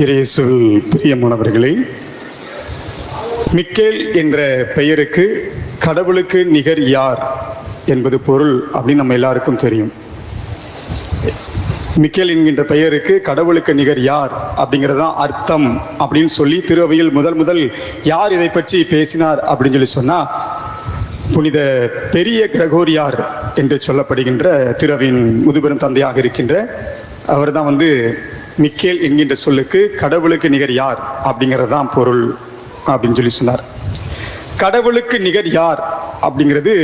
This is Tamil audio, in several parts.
இயேசுவில் பிரியமானவர்களே, மிக்கேல் என்ற பெயருக்கு கடவுளுக்கு நிகர் யார் என்பது பொருள் அப்படின்னு நம்ம எல்லாருக்கும் தெரியும். மிக்கேல் என்கின்ற பெயருக்கு கடவுளுக்கு நிகர் யார் அப்படிங்கிறது தான் அர்த்தம் அப்படின்னு சொல்லி திருவையில் முதல் யார் இதை பற்றி பேசினார் அப்படின்னு சொல்லி சொன்னால், புனித பெரிய கிரகோரியார் என்று சொல்லப்படுகின்ற திருவையின் முதுபெரும் தந்தையாக இருக்கின்ற அவர் தான் மிக்கேல் என்கின்ற சொல்லுக்கு கடவுளுக்கு நிகர் யார் அப்படிங்கிறது தான் பொருள் அப்படின்னு சொல்லி சொன்னார். கடவுளுக்கு நிகர் யார் அப்படிங்கிறது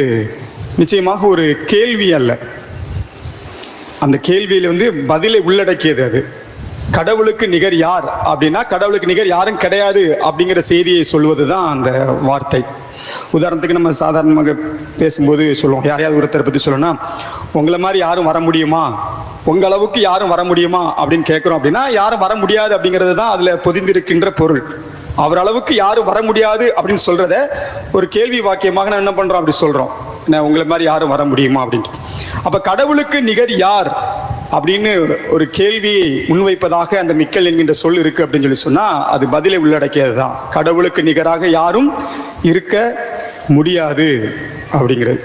நிச்சயமாக ஒரு கேள்வி அல்ல. அந்த கேள்வியில் பதிலை உள்ளடக்கியது. அது கடவுளுக்கு நிகர் யார் அப்படின்னா கடவுளுக்கு நிகர் யாரும் கிடையாது அப்படிங்கிற செய்தியை சொல்வது தான் அந்த வார்த்தை. உதாரணத்துக்கு நம்ம சாதாரணமாக பேசும்போது சொல்லுவோம், யாரையாவது ஒருத்தரை பற்றி சொல்லணும்னா, உங்களை மாதிரி யாரும் வர முடியுமா, உங்கள் அளவுக்கு யாரும் வர முடியுமா அப்படின்னு கேட்குறோம். அப்படின்னா யாரும் வர முடியாது அப்படிங்கிறது தான் அதில் பொதிந்திருக்கின்ற பொருள். அவர் அளவுக்கு யாரும் வர முடியாது அப்படின்னு சொல்கிறத ஒரு கேள்வி வாக்கியமாக நான் என்ன பண்ணுறோம் அப்படி சொல்கிறோம், உங்களை மாதிரி யாரும் வர முடியுமா அப்படின்ட்டு. அப்போ கடவுளுக்கு நிகர் யார் அப்படின்னு ஒரு கேள்வியை முன்வைப்பதாக அந்த மிக்கேல் என்கின்ற சொல் இருக்குது அப்படின்னு சொல்லி சொன்னால், அது பதிலை உள்ளடக்கியது தான். கடவுளுக்கு நிகராக யாரும் இருக்க முடியாது அப்படிங்கிறது.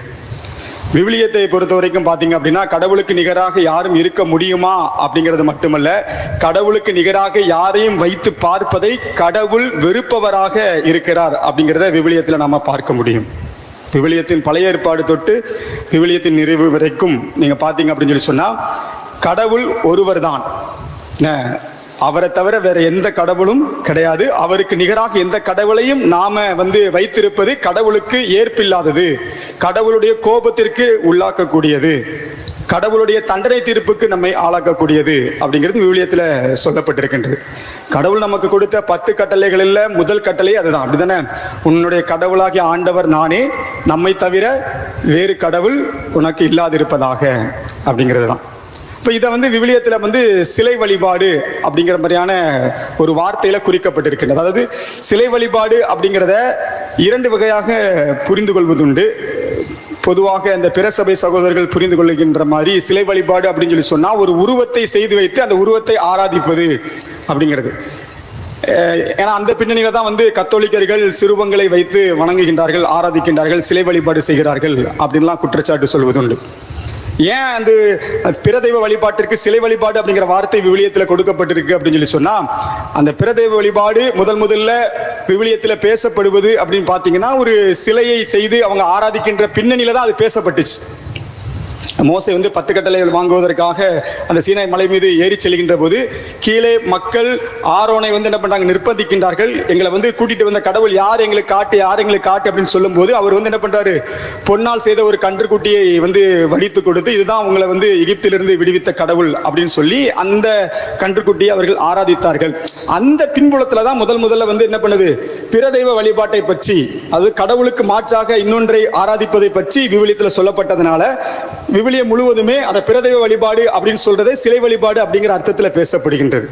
விவிலியத்தை பொறுத்த வரைக்கும் பார்த்தீங்க அப்படின்னா, கடவுளுக்கு நிகராக யாரும் இருக்க முடியுமா அப்படிங்கிறது மட்டுமல்ல, கடவுளுக்கு நிகராக யாரையும் வைத்து பார்ப்பதை கடவுள் வெறுப்பவராக இருக்கிறார் அப்படிங்கிறத விவிலியத்தில் நாம் பார்க்க முடியும். விவிலியத்தின் பழைய ஏற்பாடு தொட்டு விவிலியத்தின் நிறைவு வரைக்கும் நீங்கள் பார்த்தீங்க அப்படின்னு சொல்லி சொன்னால், கடவுள் ஒருவர் தான், அவரை தவிர வேற எந்த கடவுளும் கிடையாது. அவருக்கு நிகராக எந்த கடவுளையும் நாம வைத்திருப்பது கடவுளுக்கு ஏற்பில்லாதது, கடவுளுடைய கோபத்திற்கு உள்ளாக்கக்கூடியது, கடவுளுடைய தண்டனை தீர்ப்புக்கு நம்மை ஆளாக்கக்கூடியது அப்படிங்கிறது விவிலியத்தில் சொல்லப்பட்டிருக்கின்றது. கடவுள் நமக்கு கொடுத்த 10 கட்டளைகளில் முதல் கட்டளை அதுதான். அப்படிதானே? உன்னுடைய கடவுளாகிய ஆண்டவர் நானே, நம்மை தவிர வேறு கடவுள் உனக்கு இல்லாதிருப்பதாக அப்படிங்கிறது தான். இப்போ இதை விவிலியத்தில் சிலை வழிபாடு அப்படிங்கிற மாதிரியான ஒரு வார்த்தையில் குறிக்கப்பட்டிருக்கின்றது. அதாவது சிலை வழிபாடு அப்படிங்கிறத 2 வகையாக புரிந்து கொள்வதுண்டு. பொதுவாக இந்த பிற சபை சகோதரர்கள் புரிந்து கொள்கின்ற மாதிரி சிலை வழிபாடு அப்படின்னு சொல்லி சொன்னால், ஒரு உருவத்தை செய்து வைத்து அந்த உருவத்தை ஆராதிப்பது அப்படிங்கிறது. ஏன்னா அந்த பின்னணியில் தான் கத்தோலிக்கர்கள் சிறுவங்களை வைத்து வணங்குகின்றார்கள், ஆராதிக்கின்றார்கள், சிலை வழிபாடு செய்கிறார்கள் அப்படின்லாம் குற்றச்சாட்டு சொல்வதுண்டு. ஏன் அந்த பிரதெய்வ வழிபாட்டிற்கு சிலை வழிபாடு அப்படிங்கிற வார்த்தை விவிலியத்தில் கொடுக்கப்பட்டிருக்கு அப்படின்னு சொல்லி சொன்னா, அந்த பிரதெய்வ வழிபாடு முதல்ல விவிலியத்தில் பேசப்படுவது அப்படின்னு பார்த்தீங்கன்னா, ஒரு சிலையை செய்து அவங்க ஆராதிக்கின்ற பின்னணியில தான் அது பேசப்பட்டுச்சு. மோசே 10 கட்டளைகள் வாங்குவதற்காக அந்த சீனாய் மலை மீது ஏறி செல்கின்ற போது கீழே மக்கள் ஆரோனை என்ன பண்றாங்க, நிர்பந்திக்கின்றார்கள். எங்களை கூட்டிட்டு வந்த கடவுள் யார், எங்களுக்கு காட்டு, யார் எங்களுக்கு காட்டு அப்படின்னு சொல்லும் போது அவர் என்ன பண்றாரு, பொன்னால் செய்த ஒரு கன்றுக்குட்டியை வடித்து கொடுத்து, இதுதான் உங்களை எகிப்திலிருந்து விடுவித்த கடவுள் அப்படின்னு சொல்லி அந்த கன்றுக்குட்டியை அவர்கள் ஆராதித்தார்கள். அந்த பின்புலத்துல தான் முதல்ல என்ன பண்ணுது, பிற தெய்வ வழிபாட்டை பற்றி, அது கடவுளுக்கு மாற்றாக இன்னொன்றை ஆராதிப்பதை பற்றி விவிலியத்தில் சொல்லப்பட்டதுனால விவிலியம் முழுவதுமே அந்த பிரதெய்வ வழிபாடு அப்படின்னு சொல்றதே சிலை வழிபாடு அப்படிங்கிற அர்த்தத்தில் பேசப்படுகின்றது.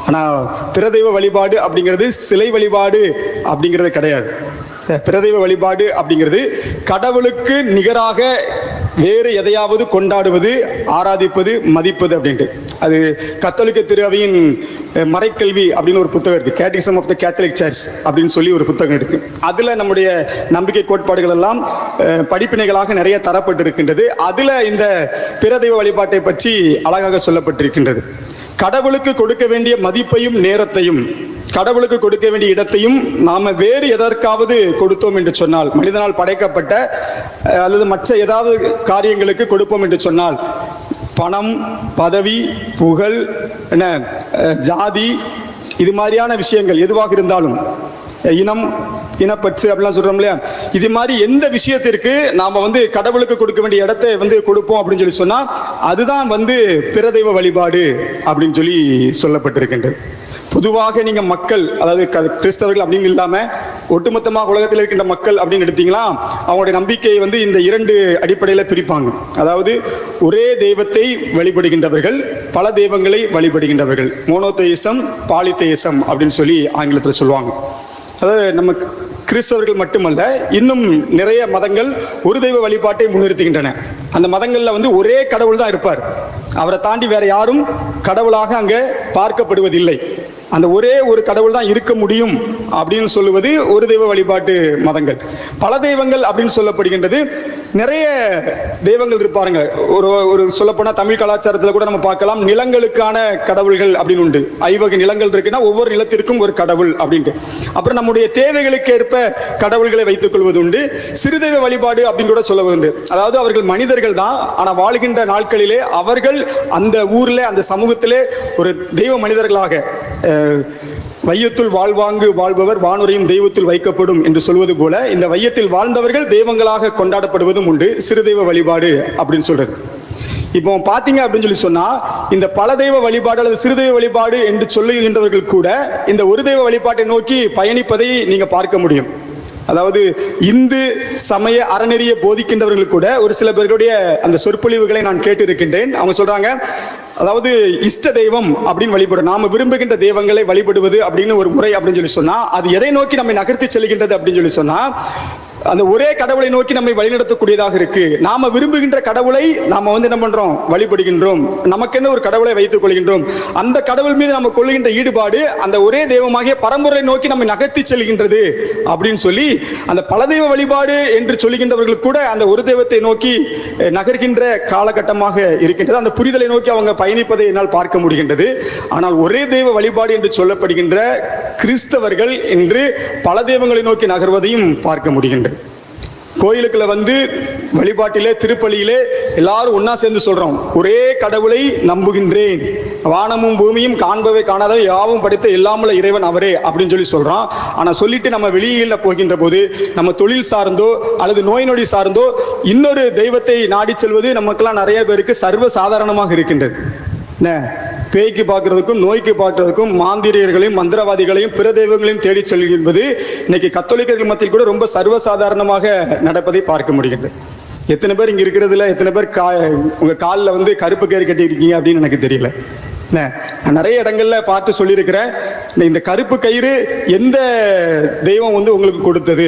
ஆனால் பிரதெய்வ வழிபாடு அப்படிங்கிறது சிலை வழிபாடு அப்படிங்கிறது கிடையாது. பிரதெய்வ வழிபாடு அப்படிங்கிறது கடவுளுக்கு நிகராக வேறு எதையாவது கொண்டாடுவது, ஆராதிப்பது, மதிப்பது அப்படின்ட்டு. அது கத்தோலிக்க திருவையின் மறைக்கல்வி அப்படின்னு ஒரு புத்தகம் இருக்கு, catechism of the Catholic Church அப்படின்னு சொல்லி ஒரு புத்தகம் இருக்கு. அதுல நம்முடைய நம்பிக்கை கோட்பாடுகள் எல்லாம் படிப்பினைகளாக நிறைய தரப்பட்டிருக்கின்றது. அதுல இந்த பிரதெய்வ வழிபாட்டை பற்றி அழகாக சொல்லப்பட்டிருக்கின்றது. கடவுளுக்கு கொடுக்க வேண்டிய மதிப்பையும் நேரத்தையும், கடவுளுக்கு கொடுக்க வேண்டிய இடத்தையும் நாம வேறு எதற்காவது கொடுத்தோம் என்று சொன்னால், மனிதனால் படைக்கப்பட்ட அல்லது மற்ற ஏதாவது காரியங்களுக்கு கொடுப்போம் என்று சொன்னால், பணம், பதவி, புகழ், ஜாதி, இது மாதிரியான விஷயங்கள் எதுவாக இருந்தாலும், இனம், இனப்பற்று அப்படிலாம் சொல்றோம் இல்லையா, இது மாதிரி எந்த விஷயத்திற்கு நாம கடவுளுக்கு கொடுக்க வேண்டிய இடத்தை கொடுப்போம் அப்படின்னு சொல்லி சொன்னா, அதுதான் பிரதெய்வ வழிபாடு அப்படின்னு சொல்லி சொல்லப்பட்டிருக்கின்றது. பொதுவாக நீங்க மக்கள், அதாவது கிறிஸ்தவர்கள் அப்படின்னு இல்லாம ஒட்டுமொத்தமாக உலகத்தில் இருக்கின்ற மக்கள் அப்படின்னு எடுத்தீங்களா, அவங்களுடைய நம்பிக்கையை இந்த 2 அடிப்படையில் பிரிப்பாங்க. அதாவது ஒரே தெய்வத்தை வழிபடுகின்றவர்கள், பல தெய்வங்களை வழிபடுகின்றவர்கள், மோனோதெயிசம், பாலிதெயிசம் அப்படின்னு சொல்லி ஆங்கிலத்தில் சொல்லுவாங்க. அதாவது நம்ம கிறிஸ்தவர்கள் மட்டுமல்ல, இன்னும் நிறைய மதங்கள் ஒரு தெய்வ வழிபாட்டை முன்னிறுத்துகின்றன. அந்த மதங்கள்ல ஒரே கடவுள் தான் இருப்பார், அவரை தாண்டி வேற யாரும் கடவுளாக அங்கே பார்க்கப்படுவதில்லை. அந்த ஒரே ஒரு கடவுள் தான் இருக்க முடியும் அப்படின்னு சொல்லுவது ஒரு தெய்வ வழிபாட்டு மதங்கள். பல தெய்வங்கள் அப்படின்னு சொல்லப்படுகின்றது. நிறைய தெய்வங்கள் இருப்பாருங்க. ஒரு சொல்லப்போனால் தமிழ் கலாச்சாரத்தில் கூட நம்ம பார்க்கலாம், நிலங்களுக்கான கடவுள்கள் அப்படின்னு உண்டு. 5 வகை நிலங்கள் இருக்குன்னா ஒவ்வொரு நிலத்திற்கும் ஒரு கடவுள் அப்படின்ட்டு. அப்புறம் நம்முடைய தேவைகளுக்கு ஏற்ப கடவுள்களை வைத்துக் கொள்வது உண்டு. சிறுதெய்வ வழிபாடு அப்படின்னு கூட சொல்வது உண்டு. அதாவது அவர்கள் மனிதர்கள் தான், ஆனால் வாழ்கின்ற நாட்களிலே அவர்கள் அந்த ஊரில் அந்த சமூகத்திலே ஒரு தெய்வ மனிதர்களாக வையத்துள் வாழ்வாங்கு வாழ்பவர் வானுரையும் தெய்வத்தில் வைக்கப்படும் என்று சொல்வது போல இந்த வையத்தில் வாழ்ந்தவர்கள் தெய்வங்களாக கொண்டாடப்படுவதும் உண்டு. சிறு தெய்வ வழிபாடு அப்படின்னு சொல்றது. இப்போ பாத்தீங்க அப்படின்னு சொல்லி சொன்னா, இந்த பல தெய்வ வழிபாடு அல்லது சிறு தெய்வ வழிபாடு என்று சொல்லுகின்றவர்கள் கூட இந்த ஒரு தெய்வ வழிபாட்டை நோக்கி பயணிப்பதை நீங்க பார்க்க முடியும். அதாவது இந்து சமய அறநெறியை போதிக்கின்றவர்கள் கூட ஒரு சில பேர்களுடைய அந்த சொற்பொழிவுகளை நான் கேட்டு இருக்கின்றேன். அவங்க சொல்றாங்க, அதாவது இஷ்ட தெய்வம் அப்படின்னு வழிபடும், நாம விரும்புகின்ற தெய்வங்களை வழிபடுவது அப்படின்னு ஒரு முறை அப்படின்னு சொல்லி சொன்னா, அது எதை நோக்கி நம்மை நகர்த்தி செல்கின்றது அப்படின்னு சொல்லி சொன்னா, அந்த ஒரே கடவுளை நோக்கி நம்மை வழிநடத்தக்கூடியதாக இருக்கு. நாம விரும்புகின்ற கடவுளை நாம என்ன பண்றோம், வழிபடுகின்றோம். நமக்கென்ன ஒரு கடவுளை வைத்துக் கொள்கின்றோம். அந்த கடவுள் மீது நம்ம கொள்கின்ற ஈடுபாடு அந்த ஒரே தெய்வமாகிய பரம்பரை நோக்கி நம்மை நகர்த்தி செல்கின்றது அப்படின்னு சொல்லி, அந்த பல தெய்வ வழிபாடு என்று சொல்லுகின்றவர்கள் கூட அந்த ஒரு தெய்வத்தை நோக்கி நகர்கின்ற காலகட்டமாக இருக்கின்றது. அந்த புரிதலை நோக்கி அவங்க பயணிப்பதை என்னால் பார்க்க முடிகின்றது. ஆனால் ஒரே தெய்வ வழிபாடு என்று சொல்லப்படுகின்ற கிறிஸ்தவர்கள் என்று பல தெய்வங்களை நோக்கி நகர்வதையும் பார்க்க முடிகின்றது. கோயிலுக்குள்ள வழிபாட்டிலே திருப்பலியிலே எல்லாரும் ஒன்னா சேர்ந்து சொல்றோம், ஒரே கடவுளை நம்புகின்றேன், வானமும் பூமியும் காண்பவை காணாதவை யாவும் படைத்த எல்லாமுள்ள இறைவன் அவரே அப்படின்னு சொல்லி சொல்றோம். ஆனா சொல்லிட்டு நம்ம வெளியில போகின்ற போது நம்ம தொழில் சார்ந்தோ அல்லது நோய் நொடி சார்ந்தோ இன்னொரு தெய்வத்தை நாடி செல்வது நமக்கெல்லாம் நிறைய பேருக்கு சர்வ சாதாரணமாக இருக்கின்றது. பேய்க்கு பார்க்கறதுக்கும் நோய்க்கு பார்க்கறதுக்கும் மாந்திரியர்களையும் மந்திரவாதிகளையும் பிற தெய்வங்களையும் தேடி செல்கின்றது இன்னைக்கு கத்தோலிக்கர்கள் மத்தியில் கூட ரொம்ப சர்வசாதாரணமாக நடப்பதை பார்க்க முடிகிறது. எத்தனை பேர் இங்க இருக்கிறதுல எத்தனை பேர் உங்க காலில் கருப்பு கயிறு கட்டி இருக்கீங்க அப்படின்னு எனக்கு தெரியல. நான் நிறைய இடங்கள்ல பார்த்து சொல்லியிருக்கிறேன், இந்த கருப்பு கயிறு எந்த தெய்வம் உங்களுக்கு கொடுத்தது,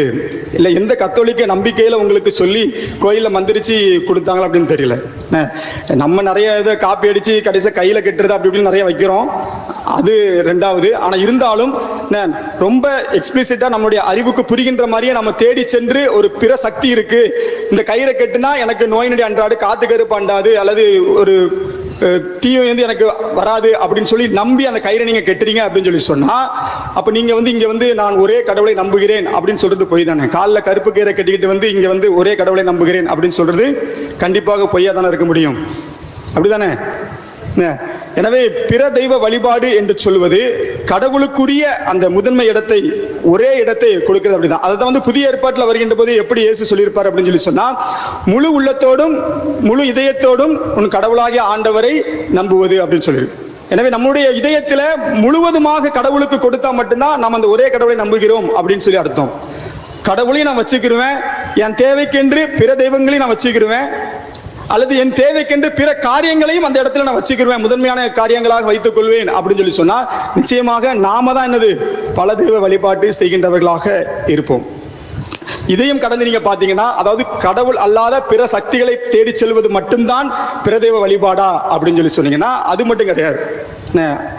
இல்லை எந்த கத்தோலிக்க நம்பிக்கையில உங்களுக்கு சொல்லி கோயிலில் மந்திரிச்சு கொடுத்தாங்களா அப்படின்னு தெரியல. நம்ம நிறைய இதை காப்பி அடிச்சு கடைசியாக கையில கட்டுறது அப்படி இப்படின்னு நிறைய வைக்கிறோம், அது ரெண்டாவது. ஆனா இருந்தாலும் ரொம்ப எக்ஸ்பிளிசிட்டா நம்மளுடைய அறிவுக்கு புரிகின்ற மாதிரியே நம்ம தேடி சென்று ஒரு பிற சக்தி இருக்கு, இந்த கயிறை கட்டுனா எனக்கு நோய் நொடி அன்றாடு காத்து கருப்பு அண்டாது அல்லது ஒரு தீயம் எனக்கு வராது அப்படின்னு சொல்லி நம்பி அந்த கயிறை நீங்க கெட்டுறீங்க அப்படின்னு சொல்லி சொன்னா, அப்ப நீங்க இங்க நான் ஒரே கடவுளை நம்புகிறேன் அப்படின்னு சொல்றது பொய் தானே. காலில் கருப்பு கயிறை கட்டிக்கிட்டு இங்க ஒரே கடவுளை நம்புகிறேன் அப்படின்னு சொல்றது கண்டிப்பாக பொய்யா தானே இருக்க முடியும், அப்படிதானே? எனவே பிற தெய்வ வழிபாடு என்று சொல்வது கடவுளுக்குரிய அந்த முதன்மை இடத்தை ஒரே இடத்தை கொடுக்கிறது. அப்படிதான் அதான் புதிய ஏற்பாட்டில் வருகின்ற போது எப்படி இயேசு சொல்லியிருப்பார் அப்படின்னு சொல்லி சொன்னா, முழு உள்ளத்தோடும் முழு இதயத்தோடும் உன் கடவுளாகிய ஆண்டவரை நம்புவது அப்படின்னு சொல்லியிருக்கு. எனவே நம்முடைய இதயத்தில் முழுவதுமாக கடவுளுக்கு கொடுத்தா மட்டும்தான் நாம் அந்த ஒரே கடவுளை நம்புகிறோம் அப்படின்னு சொல்லி அர்த்தம். கடவுளையும் நான் வச்சுக்கிருவேன், என் தேவைக்கென்று பிற தெய்வங்களையும் நான் வச்சுக்கிருவேன், அல்லது என் தேவைக்கென்று பிற காரியங்களையும் அந்த இடத்துல நான் வச்சுக்கிருவேன், முதன்மையான காரியங்களாக வைத்துக் கொள்வேன் அப்படின்னு சொல்லி சொன்னா, நிச்சயமாக நாம தான் பல தெய்வ வழிபாட்டு செய்கின்றவர்களாக இருப்போம். இதையும் கடந்து நீங்க பாத்தீங்கன்னா, அதாவது கடவுள் அல்லாத பிற சக்திகளை தேடி செல்வது மட்டும்தான் பிற தெய்வ வழிபாடா அப்படின்னு சொல்லி சொன்னீங்கன்னா அது மட்டும் கிடையாது.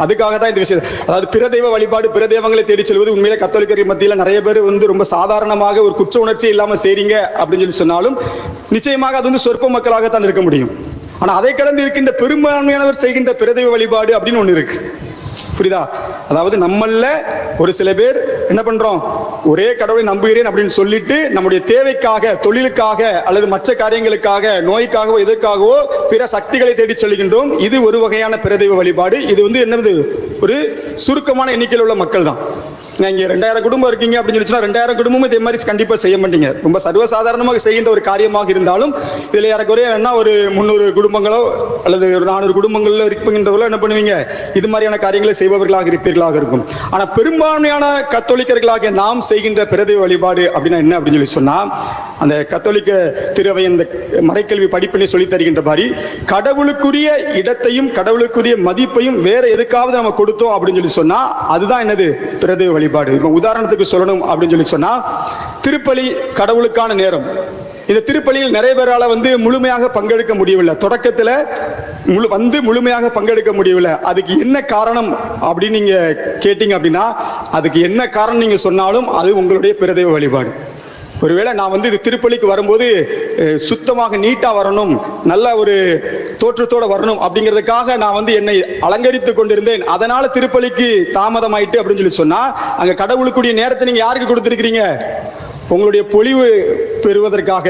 அதுக்காக தான் இந்த விஷயம், அதாவது பிற தெய்வ வழிபாடு பிற தெய்வங்களை தேடி செல்வது உண்மையிலே கத்தோலிக்கர்கள் மத்தியில் நிறைய பேர் ரொம்ப சாதாரணமாக ஒரு குற்ற உணர்ச்சி இல்லாமல் செய்றீங்க அப்படின்னு சொல்லி சொன்னாலும் நிச்சயமாக அது சொற்ப மக்களாகத்தான் இருக்க முடியும். ஆனால் அதை கடந்து இருக்கின்ற பெரும்பான்மையானவர் செய்கின்ற பிற தெய்வ வழிபாடு அப்படின்னு ஒன்று இருக்கு, புரியுதா? அதாவது நம்மள ஒரு சில பேர் என்ன பண்றோம், ஒரே கடவுளை நம்புகிறேன் அப்படின்னு சொல்லிட்டு நம்முடைய தேவைக்காக, தொழிலுக்காக அல்லது மற்ற காரியங்களுக்காக, நோய்க்காகவோ எதற்காகவோ பிற சக்திகளை தேடி சொல்லுகின்றோம். இது ஒரு வகையான பிற தெய்வ வழிபாடு. இது என்னது, ஒரு சுருக்கமான எண்ணிக்கையில் உள்ள மக்கள் தான். இங்கே 2000 குடும்பம் இருக்கீங்க அப்படின்னு சொல்லிச்சுன்னா 2000 குடும்பமும் இதே மாதிரி கண்டிப்பாக செய்ய மாட்டீங்க. ரொம்ப சர்வசாதாரணமாக செய்கின்ற ஒரு காரியமாக இருந்தாலும் இதில் ஏறக்குறைய என்ன ஒரு 300 குடும்பங்களோ அல்லது ஒரு 400 குடும்பங்களோ இருப்பீங்கன்றவங்களோ என்ன பண்ணுவீங்க, இது மாதிரியான காரியங்களை செய்பவர்களாக இருப்பீர்களாக இருக்கும். ஆனால் பெரும்பான்மையான கத்தோலிக்கர்களாக நாம் செய்கின்ற பிற தெய்வ வழிபாடு அப்படின்னா என்ன அப்படின்னு சொல்லி சொன்னால், அந்த கத்தோலிக்க திருவை அந்த மறைக்கல்வி படிப்பினை சொல்லி தருகின்ற மாதிரி கடவுளுக்குரிய இடத்தையும் கடவுளுக்குரிய மதிப்பையும் வேற எதுக்காவது நம்ம கொடுத்தோம் அப்படின்னு சொல்லி சொன்னா அதுதான் என்னது, பிற தெய்வ வழிபாடு. இப்போ உதாரணத்துக்கு சொல்லணும் அப்படின்னு சொல்லி சொன்னா, திருப்பலி கடவுளுக்கான நேரம். இந்த திருப்பலியில் நிறைய பேரால முழுமையாக பங்கெடுக்க முடியவில்லை. தொடக்கத்தில் முழுமையாக பங்கெடுக்க முடியவில்லை. அதுக்கு என்ன காரணம் அப்படின்னு நீங்க கேட்டீங்க அப்படின்னா, அதுக்கு என்ன காரணம் நீங்க சொன்னாலும் அது உங்களுடைய பிரதெய்வ வழிபாடு. ஒருவேளை நான் இது திருப்பலிக்கு வரும்போது சுத்தமாக நீட்டா வரணும், நல்ல ஒரு தோற்றத்தோட வரணும் அப்படிங்கிறதுக்காக நான் என்னை அலங்கரித்து கொண்டிருந்தேன், அதனால திருப்பலிக்கு தாமதமாயிட்டு அப்படின்னு சொல்லி சொன்னா, அங்க கடவுளுக்குரிய நேரத்தை நீங்க யாருக்கு கொடுத்திருக்கிறீங்க? உங்களுடைய பொலிவு பெறுவதற்காக,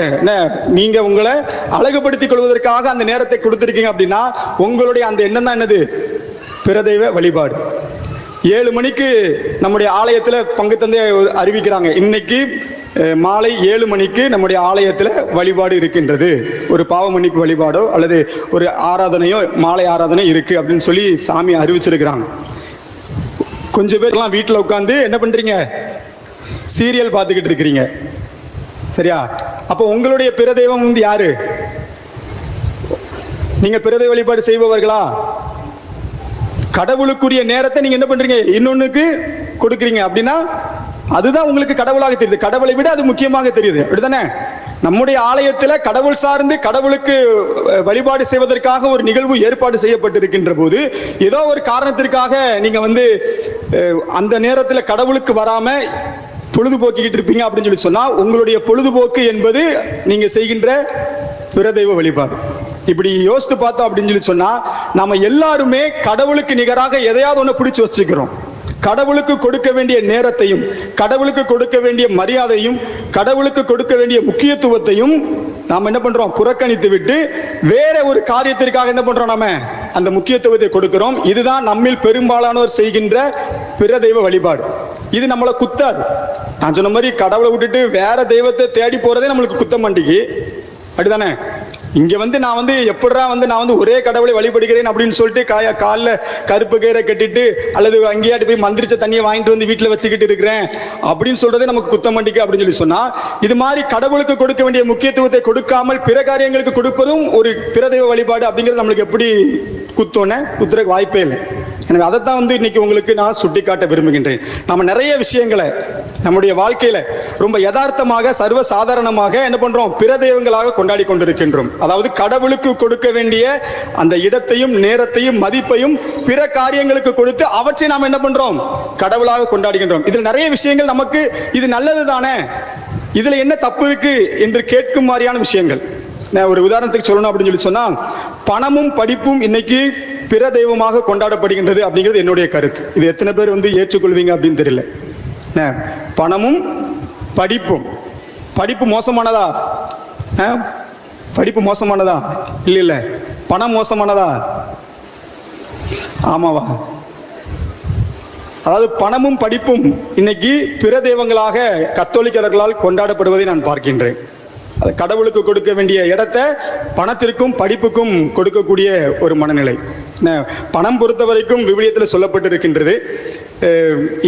நீங்க உங்களை அழகுபடுத்திக் கொள்வதற்காக அந்த நேரத்தை கொடுத்திருக்கீங்க அப்படின்னா உங்களுடைய அந்த எண்ணம் தான் என்னது? பிரதெய்வ வழிபாடு. 7 மணிக்கு நம்முடைய ஆலயத்தில் பங்கு தந்தை அறிவிக்கிறாங்க, இன்னைக்கு மாலை 7 மணிக்கு நம்முடைய ஆலயத்தில் வழிபாடு இருக்கின்றது, ஒரு பாவ மன்னிப்பு வழிபாடோ அல்லது ஒரு ஆராதனையோ மாலை ஆராதனை இருக்கு அப்படின்னு சொல்லி சாமி அறிவிச்சிருக்கிறாங்க. கொஞ்சம் பேர்லாம் வீட்டில் உட்காந்து என்ன பண்றீங்க? சீரியல் பார்த்துக்கிட்டு இருக்கிறீங்க. சரியா? அப்போ உங்களுடைய பிரதெய்வம் யாரு? நீங்க பிரதெய்வ வழிபாடு செய்பவர்களா? கடவுளுக்குரிய நேரத்தை நீங்க என்ன பண்றீங்க? இன்னொன்னுக்கு கொடுக்குறீங்க அப்படின்னா அதுதான் உங்களுக்கு கடவுளாக தெரியுது. கடவுளை விட அது முக்கியமாக தெரியுது, அப்படித்தானே? நம்முடைய ஆலயத்தில் கடவுள் சார்ந்து கடவுளுக்கு வழிபாடு செய்வதற்காக ஒரு நிகழ்வு ஏற்பாடு செய்யப்பட்டிருக்கின்ற போது ஏதோ ஒரு காரணத்திற்காக நீங்க அந்த நேரத்தில் கடவுளுக்கு வராம பொழுதுபோக்கிக்கிட்டு இருப்பீங்க அப்படின்னு சொல்லி சொன்னா உங்களுடைய பொழுதுபோக்கு என்பது நீங்க செய்கின்ற பிரதெய்வ வழிபாடு. இப்படி யோசித்து பார்த்தோம் அப்படின்னு சொல்லி சொன்னா நாம எல்லாருமே கடவுளுக்கு நிகராக எதையாவது ஒன்று பிடிச்சு வச்சுக்கிறோம். கடவுளுக்கு கொடுக்க வேண்டிய நேரத்தையும், கடவுளுக்கு கொடுக்க வேண்டிய மரியாதையும், கடவுளுக்கு கொடுக்க வேண்டிய முக்கியத்துவத்தையும் நாம் என்ன பண்றோம்? புறக்கணித்து விட்டு வேற ஒரு காரியத்திற்காக என்ன பண்றோம்? நாம அந்த முக்கியத்துவத்தை கொடுக்கிறோம். இதுதான் நம்மில் பெரும்பாலானோர் செய்கின்ற பிரதெய்வ வழிபாடு. இது நம்மளை குத்தாது. நான் சொன்ன மாதிரி கடவுளை விட்டுட்டு வேற தெய்வத்தை தேடி போறதே நம்மளுக்கு குத்த மாட்டேங்கி, அப்படிதானே? இங்க நான் எப்படா நான் ஒரே கடவுளை வழிபடுகிறேன் அப்படின்னு சொல்லிட்டு காலில் கருப்பு கயிறை கட்டிட்டு அல்லது அங்கேயாட்டு போய் மந்திரிச்ச தண்ணியை வாங்கிட்டு வீட்டில் வச்சுக்கிட்டு இருக்கிறேன் அப்படின்னு சொல்றதே நமக்கு குத்தமண்டிக்கு அப்படின்னு சொல்லி சொன்னா, இது மாதிரி கடவுளுக்கு கொடுக்க வேண்டிய முக்கியத்துவத்தை கொடுக்காமல் பிற காரியங்களுக்கு கொடுப்பதும் ஒரு பிரதெய்வ வழிபாடு அப்படிங்கிறது நம்மளுக்கு எப்படி குத்துறதுக்கு வாய்ப்பே இல்லை. எனவே அதைத்தான் இன்னைக்கு உங்களுக்கு நான் சுட்டி காட்ட விரும்புகின்றேன். நம்ம நிறைய விஷயங்களை நம்முடைய வாழ்க்கையில ரொம்ப யதார்த்தமாக சர்வ சாதாரணமாக என்ன பண்றோம்? பிற தெய்வங்களாக கொண்டாடி கொண்டிருக்கின்றோம். அதாவது கடவுளுக்கு கொடுக்க வேண்டிய அந்த இடத்தையும் நேரத்தையும் மதிப்பையும் பிற காரியங்களுக்கு கொடுத்து அவற்றை நாம் என்ன பண்றோம்? கடவுளாக கொண்டாடுகின்றோம். இதில் நிறைய விஷயங்கள் நமக்கு இது நல்லது தானே, இதுல என்ன தப்பு இருக்கு என்று கேட்கும் மாதிரியான விஷயங்கள். நான் ஒரு உதாரணத்துக்கு சொல்லணும் அப்படின்னு சொல்லி சொன்னா, பணமும் படிப்பும் இன்னைக்கு பிற தெய்வமாக கொண்டாடப்படுகின்றது அப்படிங்கிறது என்னுடைய கருத்து. இது எத்தனை பேர் ஏற்றுக்கொள்வீங்க அப்படின்னு தெரியல. பணமும் படிப்பும், படிப்பு மோசமானதா? படிப்பு மோசமானதா? இல்ல. பணம் மோசமானதா? ஆமாவா? அதாவது பணமும் படிப்பும் இன்னைக்கு பிற தெய்வங்களாக கத்தோலிக்கர்களால் கொண்டாடப்படுவதை நான் பார்க்கின்றேன். அது கடவுளுக்கு கொடுக்க வேண்டிய இடத்தை பணத்திற்கும் படிப்புக்கும் கொடுக்கக்கூடிய ஒரு மனநிலை. பணம் பொறுத்த வரைக்கும் விவிலியத்தில் சொல்லப்பட்டிருக்கின்றது,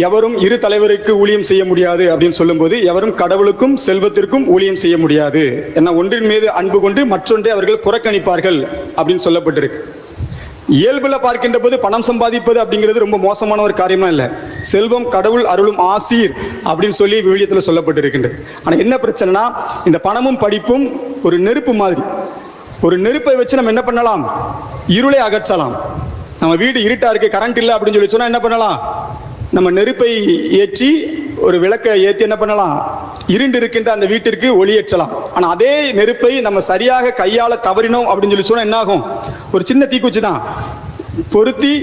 எவரும் இரு தலைவருக்கு ஊழியம் செய்ய முடியாது அப்படின்னு சொல்லும்போது, எவரும் கடவுளுக்கும் செல்வத்திற்கும் ஊழியம் செய்ய முடியாது, ஏன்னா ஒன்றின் மீது அன்பு கொண்டு மற்றொன்றை அவர்கள் புறக்கணிப்பார்கள் அப்படின்னு சொல்லப்பட்டிருக்கு. இயல்புல பார்க்கின்ற போது பணம் சம்பாதிப்பது அப்படிங்கிறது ரொம்ப மோசமான ஒரு காரியமா இல்லை. செல்வம் கடவுள் அருளும் ஆசீர் அப்படின்னு சொல்லி விவிலியத்தில் சொல்லப்பட்டிருக்கின்றது. ஆனால் என்ன பிரச்சனைனா, இந்த பணமும் படிப்பும் ஒரு நெருப்பு மாதிரி. ஒரு நெருப்பை வச்சு நம்ம என்ன பண்ணலாம்? இருளை அகற்றலாம். நம்ம வீடு இருட்டா இருக்கு, கரண்ட் இல்லை அப்படின்னு சொல்லி சொன்னா என்ன பண்ணலாம்? நம்ம நெருப்பை ஏற்றி ஒரு விளக்கை ஏற்றி என்ன பண்ணலாம்? இருண்டு இருக்கின்ற அந்த வீட்டிற்கு ஒளியேற்றலாம். ஆனால் அதே நெருப்பை நம்ம சரியாக கையாள தவறினோம் அப்படின்னு சொல்லி சொன்னா என்ன ஆகும்? ஒரு சின்ன தீக்குச்சி தான் பொருத்தி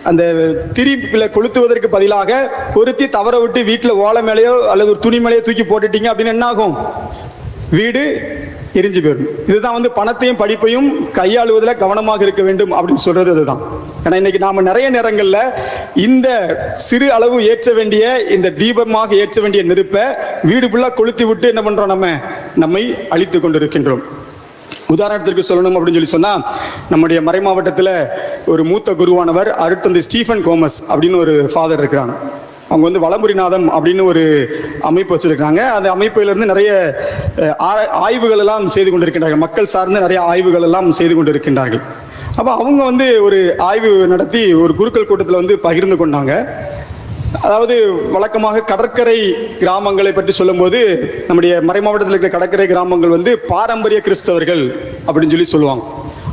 அந்த திரிப்பில் கொளுத்துவதற்கு பதிலாக பொருத்தி தவற விட்டு வீட்டில் ஓலை மேலேயோ அல்லது ஒரு துணி மேலேயோ தூக்கி போட்டுட்டீங்க அப்படின்னு என்ன ஆகும்? வீடு எரிஞ்சு போயிடும். இதுதான் பணத்தையும் படிப்பையும் கையாளுவதில் கவனமாக இருக்க வேண்டும் அப்படின்னு சொல்றது அதுதான். ஏன்னா இன்னைக்கு நாம நிறைய நேரங்களில் இந்த சிறு அளவு ஏற்ற வேண்டிய, இந்த தீபமாக ஏற்ற வேண்டிய நெருப்பை வீடு ஃபுல்லாக கொளுத்தி விட்டு என்ன பண்றோம்? நம்மை அழித்து கொண்டிருக்கின்றோம். உதாரணத்திற்கு சொல்லணும் அப்படின்னு சொல்லி சொன்னா, நம்முடைய மறை மாவட்டத்தில் ஒரு மூத்த குருவானவர் அருட்தந்தை ஸ்டீஃபன் கோமஸ் அப்படின்னு ஒரு ஃபாதர் இருக்கிறாங்க. அவங்க வலம்புரிநாதம் அப்படின்னு ஒரு அமைப்பு வச்சிருக்காங்க. அந்த அமைப்பிலிருந்து நிறைய ஆய்வுகள் எல்லாம் செய்து கொண்டிருக்கின்றார்கள். மக்கள் சார்ந்து நிறைய ஆய்வுகள் எல்லாம் செய்து கொண்டிருக்கின்றார்கள். அப்போ அவங்க ஒரு ஆய்வு நடத்தி ஒரு குருக்கள் கூட்டத்தில் பகிர்ந்து கொண்டாங்க. அதாவது வழக்கமாக கடற்கரை கிராமங்களை பற்றி சொல்லும்போது, நம்முடைய மறை மாவட்டத்தில் இருக்கிற கடற்கரை கிராமங்கள் பாரம்பரிய கிறிஸ்தவர்கள் அப்படின்னு சொல்லி சொல்லுவாங்க.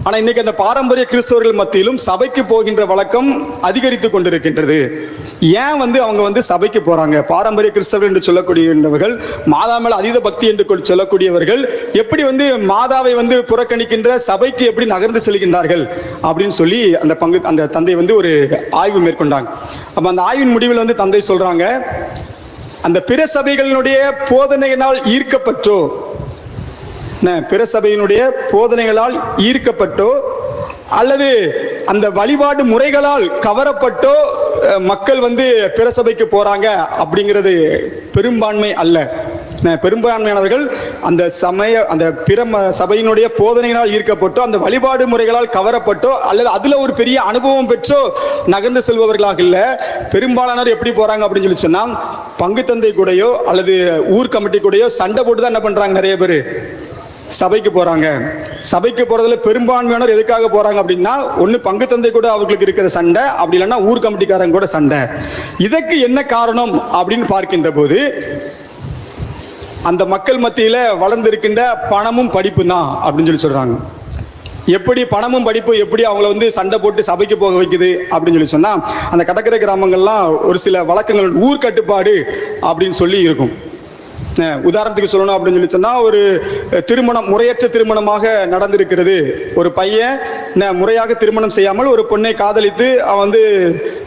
ஆனா இன்னைக்கு அந்த பாரம்பரிய கிறிஸ்தவர்கள் மத்தியிலும் சபைக்கு போகின்ற வழக்கம் அதிகரித்து கொண்டிருக்கின்றது. ஏன் அவங்க சபைக்கு போறாங்க? பாரம்பரிய கிறிஸ்தவர்கள் என்று சொல்லக்கூடியவர்கள், மாதா மேல அதீத பக்தி என்று சொல்லக்கூடியவர்கள் எப்படி மாதாவை புறக்கணிக்கின்ற சபைக்கு எப்படி நகர்ந்து செல்கின்றார்கள் அப்படின்னு சொல்லி அந்த தந்தை ஒரு ஆய்வு மேற்கொண்டாங்க. அப்ப அந்த ஆய்வின் முடிவில் தந்தை சொல்றாங்க, அந்த பிற சபைகளினுடைய போதனையினால் ஈர்க்கப்பட்டோ, பிற சபையினுடைய போதனைகளால் ஈர்க்கப்பட்டோ அல்லது அந்த வழிபாடு முறைகளால் கவரப்பட்டோ மக்கள் பிற சபைக்கு போறாங்க அப்படிங்கிறது பெரும்பான்மை அல்ல. பெரும்பான்மையானவர்கள் அந்த பிற சபையினுடைய போதனைகளால் ஈர்க்கப்பட்டோ, அந்த வழிபாடு முறைகளால் கவரப்பட்டோ அல்லது அதுல ஒரு பெரிய அனுபவம் பெற்றோ நகர்ந்து செல்பவர்களாக இல்ல. பெரும்பாலானவர் எப்படி போறாங்க அப்படின்னு சொல்லி சொன்னா, பங்கு தந்தை கூடயோ அல்லது ஊர் கமிட்டி கூடயோ சண்டை போட்டு தான் என்ன பண்றாங்க, நிறைய பேர் சபைக்கு போறாங்க. சபைக்கு போறதுல பெரும்பான்மையானவர் எதுக்காக போறாங்க அப்படின்னா, ஒன்னு பங்கு தந்தை கூட அவங்களுக்கு இருக்கிற சண்டை, அப்படி இல்லைன்னா ஊர் கமிட்டிக்காரங்க கூட சண்டை. இதற்கு என்ன காரணம் அப்படின்னு பார்க்கின்ற போது, அந்த மக்கள் மத்தியில வளர்ந்திருக்கின்ற பணமும் படிப்பு தான் அப்படின்னு சொல்லி சொல்றாங்க. எப்படி பணமும் படிப்பு எப்படி அவங்கள சண்டை போட்டு சபைக்கு போக வைக்குது அப்படின்னு சொல்லி சொன்னா, அந்த கடற்கரை கிராமங்கள்லாம் ஒரு சில வழக்கங்கள் ஊர் கட்டுப்பாடு அப்படின்னு சொல்லி இருக்கும். உதாரணத்துக்கு சொல்லணும் அப்படின்னு சொல்லி சொன்னா, ஒரு திருமணம் முறையற்ற திருமணமாக நடந்திருக்கிறது. ஒரு பையன் முறையாக திருமணம் செய்யாமல் ஒரு பொண்ணை காதலித்து அவன்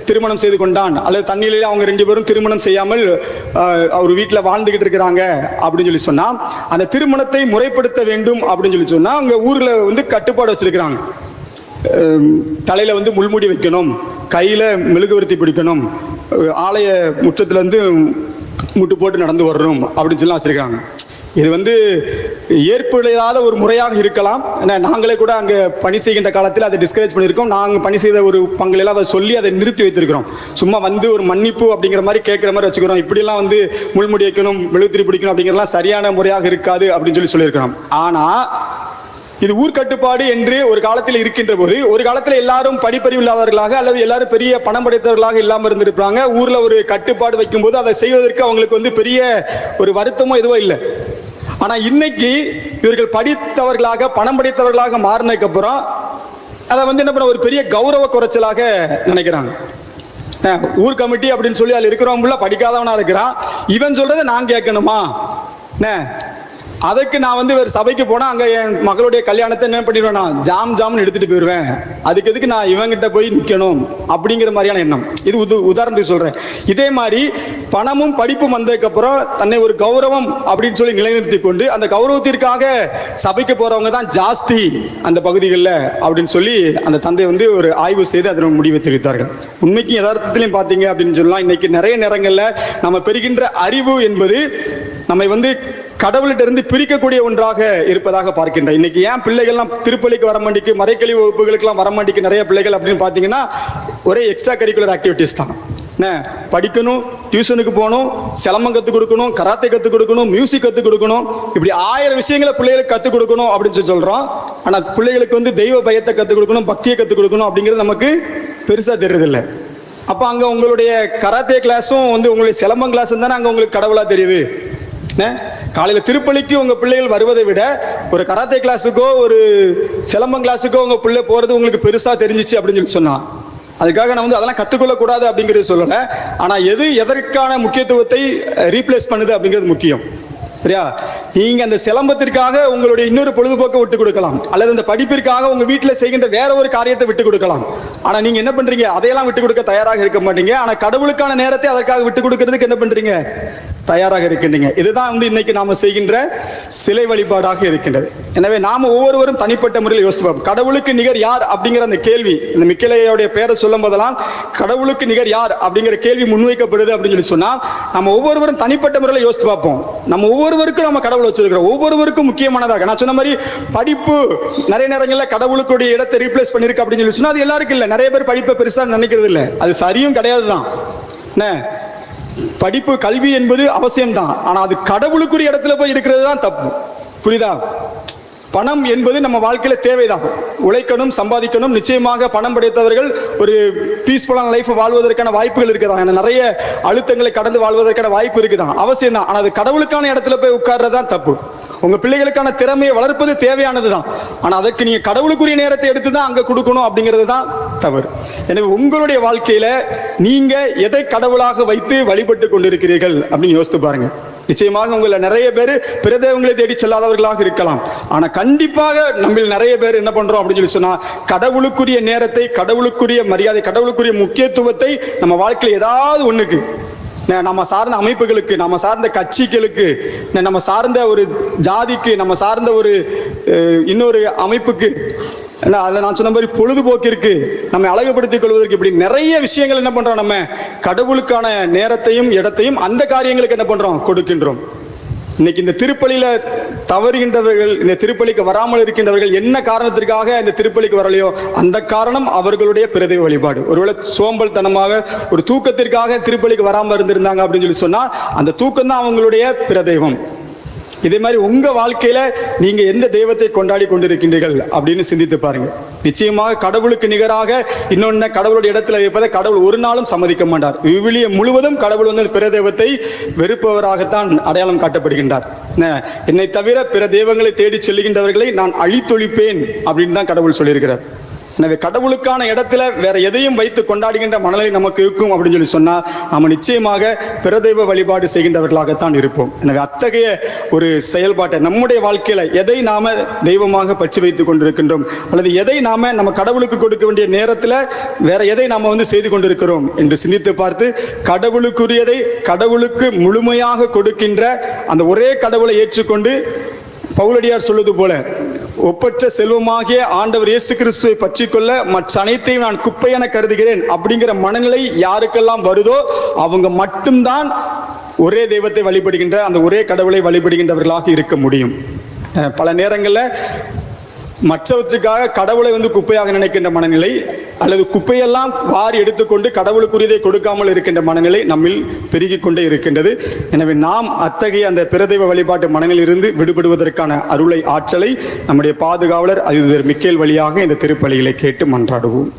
திருமணம் செய்து கொண்டான், அல்லது தண்ணியிலே அவங்க 2 பேரும் திருமணம் செய்யாமல் அவர் வீட்டில் வாழ்ந்துகிட்டு இருக்கிறாங்க அப்படின்னு சொல்லி சொன்னா, அந்த திருமணத்தை முறைப்படுத்த வேண்டும் அப்படின்னு சொல்லி சொன்னா அவங்க ஊர்ல கட்டுப்பாடு வச்சிருக்கிறாங்க. தலையில முள்முடி வைக்கணும், கையில மெழுகுவர்த்தி பிடிக்கணும், ஆலய முற்றத்துல முட்டு போட்டு நடந்து வரணும் அப்படின்னு சொல்லி வச்சிருக்காங்க. இது ஏற்புடையாத ஒரு முறையாக இருக்கலாம். நாங்களே கூட அங்கே பணி செய்கின்ற காலத்தில் அதை டிஸ்கரேஜ் பண்ணியிருக்கோம். நாங்கள் பணி செய்த ஒரு பங்குலாம் அதை சொல்லி அதை நிறுத்தி வைத்திருக்கிறோம். சும்மா ஒரு மன்னிப்பு அப்படிங்கிற மாதிரி கேட்குற மாதிரி வச்சுக்கிறோம். இப்படிலாம் முள்முடி வைக்கணும், மெழுகுத்திரி பிடிக்கணும் அப்படிங்கிறலாம் சரியான முறையாக இருக்காது அப்படின்னு சொல்லியிருக்கிறோம். ஆனால் இது ஊர்கட்டுப்பாடு என்று ஒரு காலத்தில் இருக்கின்ற போது, ஒரு காலத்தில் எல்லாரும் படிப்பறிவு இல்லாதவர்களாக அல்லது எல்லாரும் பெரிய பணம் படைத்தவர்களாக இல்லாமல் இருந்திருப்பாங்க. ஊர்ல ஒரு கட்டுப்பாடு வைக்கும் போது அதை செய்வதற்கு அவங்களுக்கு பெரிய ஒரு வருத்தமோ எதுவோ இல்லை. ஆனா இன்னைக்கு இவர்கள் படித்தவர்களாக பணம் படைத்தவர்களாக மாறினதுக்கு அப்புறம் அதை என்ன பண்ண ஒரு பெரிய கௌரவ குறைச்சலாக நினைக்கிறாங்க. ஊர் கமிட்டி அப்படின்னு சொல்லி அதில் இருக்கிறவங்க படிக்காதவனா இருக்கிறான், இவன் சொல்றதை நான் கேட்கணுமா? அதுக்கு நான் ஒரு சபைக்கு போனா அங்க என் மகளுடைய கல்யாணத்தை என்ன பண்ணிடுவேன், நான் ஜாம்னு எடுத்துட்டு போயிடுவேன். அதுக்கு எதுக்கு நான் இவங்கிட்ட போய் நிக்கணும் அப்படிங்கிற மாதிரியான எண்ணம். இது உதாரணத்துக்கு சொல்றேன். இதே மாதிரி பணமும் படிப்பும் வந்ததுக்கு அப்புறம் தன்னை ஒரு கௌரவம் அப்படின்னு சொல்லி நிலைநிறுத்தி கொண்டு அந்த கௌரவத்திற்காக சபைக்கு போறவங்க தான் ஜாஸ்தி அந்த பகுதிகளில் அப்படின்னு சொல்லி அந்த தந்தை ஒரு ஆய்வு செய்து அதன் முடிவை தெரிவித்தார்கள். உண்மைக்கு யதார்த்தத்திலையும் பார்த்தீங்க அப்படின்னு சொல்லலாம், இன்னைக்கு நிறைய நேரங்களில் நம்ம பெறுகின்ற அறிவு என்பது நம்மை கடவுள்கிட்ட இருந்து பிரிக்கக்கூடிய ஒன்றாக இருப்பதாக பார்க்கின்றேன். இன்னைக்கு ஏன் பிள்ளைகள்லாம் திருப்பலிக்கு வர மாட்டேங்கு, மறைக்கல்வி வகுப்புகளுக்கெல்லாம் வர மாட்டேங்கு நிறைய பிள்ளைகள் அப்படின்னு பார்த்தீங்கன்னா, ஒரே எக்ஸ்ட்ரா கரிக்குலர் ஆக்டிவிட்டிஸ் தான். படிக்கணும், டியூஷனுக்கு போகணும், சிலம்பம் கற்றுக் கொடுக்கணும், கராத்தே கற்றுக் கொடுக்கணும், மியூசிக் கற்றுக் கொடுக்கணும், இப்படி 1000 விஷயங்களை பிள்ளைகளுக்கு கற்றுக் கொடுக்கணும் அப்படின்னு சொல்றோம். ஆனால் பிள்ளைகளுக்கு தெய்வ பயத்தை கற்றுக் கொடுக்கணும், பக்தியை கற்றுக் கொடுக்கணும் அப்படிங்கிறது நமக்கு பெருசாக தெரியறதில்லை. அப்போ அங்கே உங்களுடைய கராத்தே கிளாஸும் உங்களுடைய சிலம்பம் கிளாஸும் தானே அங்கே உங்களுக்கு கடவுளாக தெரியுது. காலையில் திருப்பலிக்கு உங்க பிள்ளைகள் வருவதை விட ஒரு கராத்தே கிளாஸுக்கோ ஒரு சிலம்பம் கிளாஸுக்கோ உங்க பிள்ளை போறது உங்களுக்கு பெருசா தெரிஞ்சிச்சு அப்படின்னு சொல்லி சொன்னா, அதுக்காக நான் அதெல்லாம் கற்றுக்கொள்ளக்கூடாது அப்படிங்கிறது சொல்லலை. ஆனால் எதற்கான முக்கியத்துவத்தை ரீப்ளேஸ் பண்ணுது அப்படிங்கிறது முக்கியம். சரியா? நீங்க அந்த சிலம்பத்திற்காக உங்களுடைய இன்னொரு பொழுதுபோக்கை விட்டு கொடுக்கலாம், அல்லது அந்த படிப்பிற்காக உங்க வீட்டில் செய்கின்ற வேற ஒரு காரியத்தை விட்டு கொடுக்கலாம். ஆனா நீங்க என்ன பண்றீங்க, அதையெல்லாம் விட்டு கொடுக்க தயாராக இருக்க மாட்டீங்க. ஆனா கடவுளுக்கான நேரத்தை அதற்காக விட்டு கொடுக்கறதுக்கு என்ன பண்றீங்க, தயாராக இருக்கின்றீங்க. இதுதான் இன்னைக்கு நாம செய்கின்ற சிலை வழிபாடாக இருக்கின்றது. எனவே நாம ஒவ்வொருவரும் தனிப்பட்ட முறையில் யோசிப்போம். கடவுளுக்கு நிகர் யார் அப்படிங்கிற அந்த கேள்வி, இந்த மிக்கேலையோடைய பேரை சொல்லும் போதெல்லாம் கடவுளுக்கு நிகர் யார் அப்படிங்கிற கேள்வி முன்வைக்கப்படுது அப்படின்னு சொல்லி சொன்னா, நம்ம ஒவ்வொருவரும் தனிப்பட்ட முறையில் யோசித்து பார்ப்போம். நம்ம ஒவ்வொருவருக்கும் நம்ம கடவுள் வச்சிருக்கிறோம், ஒவ்வொருவருக்கும் முக்கியமானதாக. நான் சொன்ன மாதிரி படிப்பு நிறைய நேரங்களில் கடவுளுக்குடைய இடத்தை ரீப்ளேஸ் பண்ணிருக்கு அப்படின்னு சொல்லி சொன்னா, அது எல்லாருக்கும் இல்லை. நிறைய பேர் படிப்பை பெருசா நினைக்கிறது இல்லை, அது சரியும் கிடையாது தான். படிப்பு கல்வி என்பது அவசியம்தான், ஆனா அது கடவுளுக்குரிய இடத்துல போய் இருக்கிறது தான் தப்பு. புரியுதா? பணம் என்பது நம்ம வாழ்க்கையில தேவைதான், உழைக்கணும், சம்பாதிக்கணும். நிச்சயமாக பணம் படைத்தவர்கள் ஒரு பீஸ்ஃபுல்லான லைஃப் வாழ்வதற்கான வாய்ப்புகள் இருக்குதான், நிறைய அழுத்தங்களை கடந்து வாழ்வதற்கான வாய்ப்பு இருக்குதான், அவசியம் தான். ஆனா அது கடவுளுக்கான இடத்துல போய் உட்கார்றதுதான் தப்பு. உங்க பிள்ளைகளுக்கான திறமையை வளர்ப்பது தேவையானது தான். ஆனால் அதற்கு நீங்க கடவுளுக்குரிய நேரத்தை எடுத்து தான் அங்க கொடுக்கணும் அப்படிங்கிறது தான் தவறு. எனவே உங்களுடைய வாழ்க்கையில நீங்க எதை கடவுளாக வைத்து வழிபட்டு கொண்டிருக்கிறீர்கள் அப்படின்னு யோசித்து பாருங்க. நிச்சயமாக உங்களை நிறைய பேர் பிரதேவங்களை தேடி செல்லாதவர்களாக இருக்கலாம். ஆனா கண்டிப்பாக நம்ம நிறைய பேர் என்ன பண்றோம் அப்படின்னு சொல்லி சொன்னா, கடவுளுக்குரிய நேரத்தை, கடவுளுக்குரிய மரியாதை, கடவுளுக்குரிய முக்கியத்துவத்தை நம்ம வாழ்க்கையில் ஏதாவது ஒண்ணுக்கு, நம்ம சார்ந்த அமைப்புகளுக்கு, நம்ம சார்ந்த கட்சிகளுக்கு, நம்ம சார்ந்த ஒரு ஜாதிக்கு, நம்ம சார்ந்த ஒரு இன்னொரு அமைப்புக்கு, அதில் நான் சொன்ன மாதிரி பொழுதுபோக்கிற்கு, நம்ம அழகுபடுத்திக் கொள்வதற்கு, இப்படி நிறைய விஷயங்கள் என்ன பண்றோம், நம்ம கடவுளுக்கான நேரத்தையும் இடத்தையும் அந்த காரியங்களுக்கு என்ன பண்றோம், கொடுக்கின்றோம். இன்னைக்கு இந்த திருப்பலியில தவறுகின்றவர்கள், இந்த திருப்பலிக்கு வராமல் இருக்கின்றவர்கள் என்ன காரணத்திற்காக இந்த திருப்பலிக்கு வரலையோ அந்த காரணம் அவர்களுடைய பிரதெய்வ வழிபாடு. ஒருவேளை சோம்பல் தனமாக ஒரு தூக்கத்திற்காக திருப்பலிக்கு வராமல் இருந்திருந்தாங்க அப்படின்னு சொல்லி சொன்னா அந்த தூக்கம் தான் அவங்களுடைய பிரதெய்வம். இதே மாதிரி உங்க வாழ்க்கையில நீங்க எந்த தெய்வத்தை கொண்டாடி கொண்டிருக்கின்றீர்கள் அப்படின்னு சிந்தித்து பாருங்க. நிச்சயமாக கடவுளுக்கு நிகராக இன்னொன்னு கடவுளுடைய இடத்துல வைப்பதை கடவுள் ஒரு நாளும் சம்மதிக்க மாட்டார். விவிலியம் முழுவதும் கடவுள் பிற தெய்வத்தை வெறுப்பவராகத்தான் அடையாளம் காட்டப்படுகின்றார். என்னை தவிர பிற தெய்வங்களை தேடி செல்லுகின்றவர்களை நான் அழித்தொழிப்பேன் அப்படின்னு தான் கடவுள் சொல்லியிருக்கிறார். எனவே கடவுளுக்கான இடத்துல வேற எதையும் வைத்து கொண்டாடுகின்ற மனநிலை நமக்கு இருக்கும் அப்படின்னு சொல்லி சொன்னா நம்ம நிச்சயமாக பிரதெய்வ வழிபாடு செய்கின்றவர்களாகத்தான் இருப்போம். எனவே அத்தகைய ஒரு செயல்பாட்டை நம்முடைய வாழ்க்கையில எதை நாம தெய்வமாக பற்றி வைத்துக் கொண்டிருக்கின்றோம், அல்லது எதை நாம நம்ம கடவுளுக்கு கொடுக்க வேண்டிய நேரத்துல வேற எதை நாம செய்து கொண்டிருக்கிறோம் என்று சிந்தித்து பார்த்து கடவுளுக்குரியதை கடவுளுக்கு முழுமையாக கொடுக்கின்ற அந்த ஒரே கடவுளை ஏற்றுக்கொண்டு பவுலடியார் சொல்வது போல ஒப்பற்ற செல்வமாகிய ஆண்டவர் இயேசு கிறிஸ்துவை பற்றி கொள்ள மற்ற அனைத்தையும் நான் குப்பை என கருதுகிறேன் அப்படிங்கிற மனநிலை யாருக்கெல்லாம் வருதோ அவங்க மட்டும்தான் ஒரே தெய்வத்தை வழிபடுகின்ற அந்த ஒரே கடவுளை வழிபடுகின்றவர்களாக இருக்க முடியும். பல நேரங்களில் மற்றவற்றுக்காக கடவுளை குப்பையாக நினைக்கின்ற மனநிலை, அல்லது குப்பையெல்லாம் வாரி எடுத்துக்கொண்டு கடவுளுக்குரியதை கொடுக்காமல் இருக்கின்ற மனநிலை நம்மில் பெருகிக் கொண்டே இருக்கின்றது. எனவே நாம் அத்தகைய அந்த பிரதெய்வ வழிபாட்டு மனநிலையிலிருந்து விடுபடுவதற்கான அருளை, ஆற்றலை நம்முடைய பாதுகாவலர் அதிதூதர் மிக்கேல் வழியாக இந்த திருப்பலிகளை கேட்டு மன்றாடுவோம்.